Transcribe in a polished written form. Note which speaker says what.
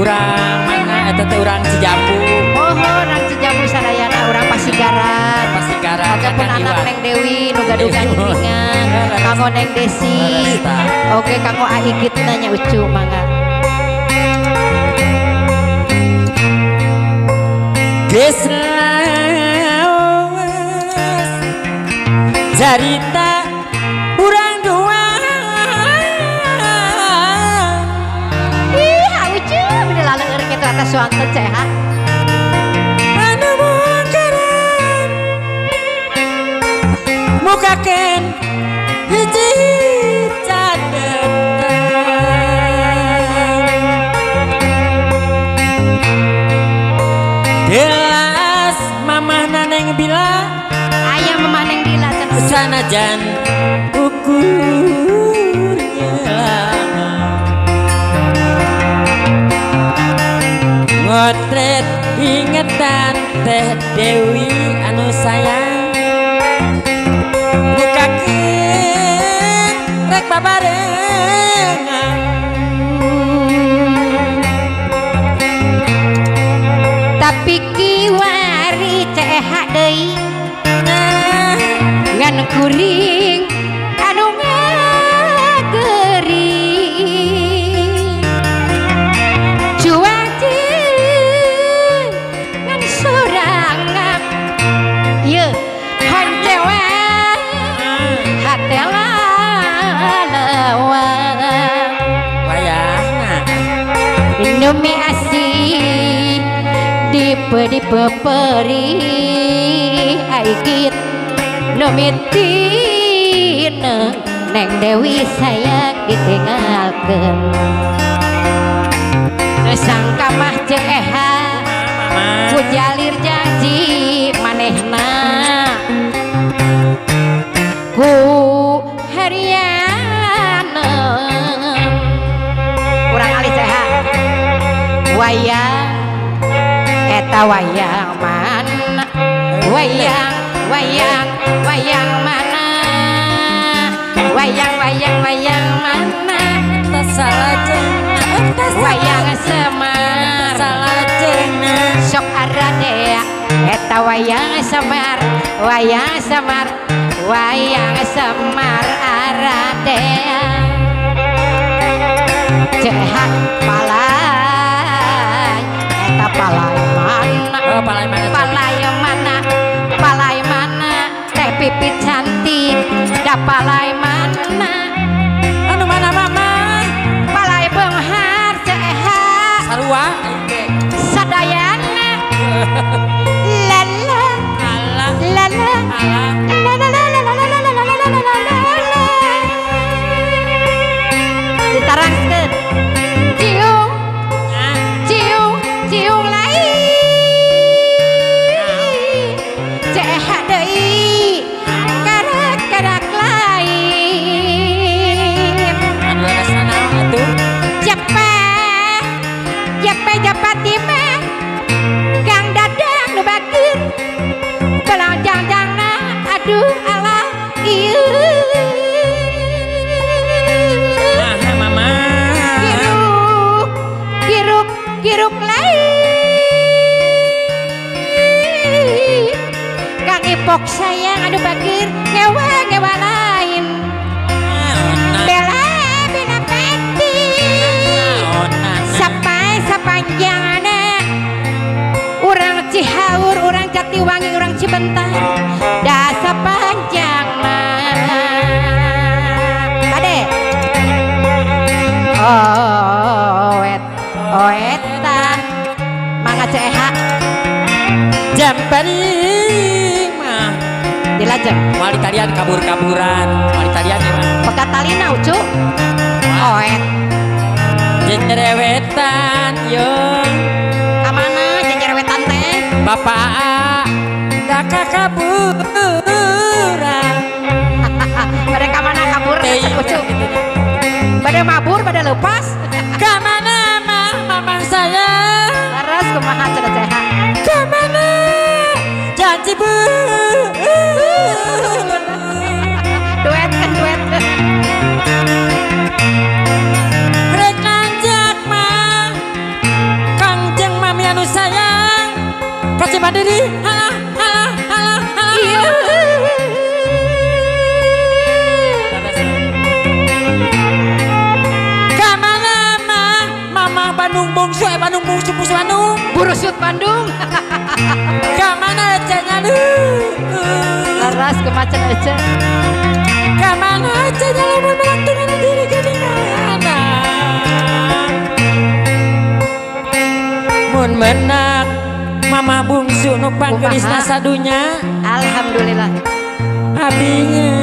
Speaker 1: urang mana eta teh urang Cijambu.
Speaker 2: Oh, urang Cijambu sadayana urang Pasigaran.
Speaker 1: Pasigaran.
Speaker 2: Oke pun anak Neng Dewi nu gaduh gandringan. Kanggo Neng Desi. Oke kanggo Aigit nanya ucu mangga.
Speaker 1: Geus jarita urang dua.
Speaker 2: Ih, ucu bener laleng eureun kitu atas suanten ceh ha.
Speaker 1: Anu mungkaran mukakeun hiji jelas mamah naneng bila
Speaker 2: Ayah memaneng dila cenah
Speaker 1: sanajan ukurnya lama ngotret ingetan teh Dewi anu sayang bukakeun rek babarengan
Speaker 2: tapi kiwari ceh deui ngan kuring anu ngagering cuaceun ngan sorangan ieu honcewan hatela lewang
Speaker 1: wayahna
Speaker 2: Indomie asih dipe perih Aigit numitin Neng Dewi sayang ditinggalkeun sangka mah ceha ku jalir janji manehna ku hariana kurang alih ceha wayang eta wayang mana wayang mana wayang mana
Speaker 1: tasalajengna
Speaker 2: wayang semar
Speaker 1: tasalajengna
Speaker 2: sok aradea eta wayang semar aradea ceha palai eta palai mana
Speaker 1: oh palai
Speaker 2: mana teh pipit cantik da palai mana
Speaker 1: anu mana mama
Speaker 2: palai beunghar ceha
Speaker 1: sarua
Speaker 2: sadayana lala
Speaker 1: ala
Speaker 2: ditarangkeun ciung lain ceha deui karak lain
Speaker 1: anu rasana atuh
Speaker 2: Japati mah Kang Dadang nu bageun belang jangjangna aduh alah ieu
Speaker 1: nah mama
Speaker 2: giruk lain Kang Ipok sayang anu bageun ngewa lain bela peti sampai sepanjangna urang Cihaur urang Jatiwangi urang Cibentar da sapanjangna ade eta mangga ceha
Speaker 1: jampari mah
Speaker 2: dilajeng
Speaker 1: wali talian kabur-kaburan wali talian mah
Speaker 2: pegatalina ucu oet
Speaker 1: jenjerewetan yo
Speaker 2: kamana jenjerewetan teh
Speaker 1: bapak da kaburan
Speaker 2: pada kamana kabur ucu pada mabur pada lepas
Speaker 1: kamana mah mamang saya
Speaker 2: laras kumaha cenah ceha
Speaker 1: kamana janji bu
Speaker 2: duet
Speaker 1: rek nanjak mah diri. Halah, halah, halah, halah.
Speaker 2: Iya.
Speaker 1: Kamana mama Bandung bungsu Bandung bungsu bungsu Bandung.
Speaker 2: Burusut Bandung.
Speaker 1: Kamana ecenya
Speaker 2: Laras kemacan aja.
Speaker 1: Kamana ecenya lamun melantungan diri gedingana. Mun menak mama bungsu nu panggelisna sadunya.
Speaker 2: Alhamdulillah.
Speaker 1: Abinya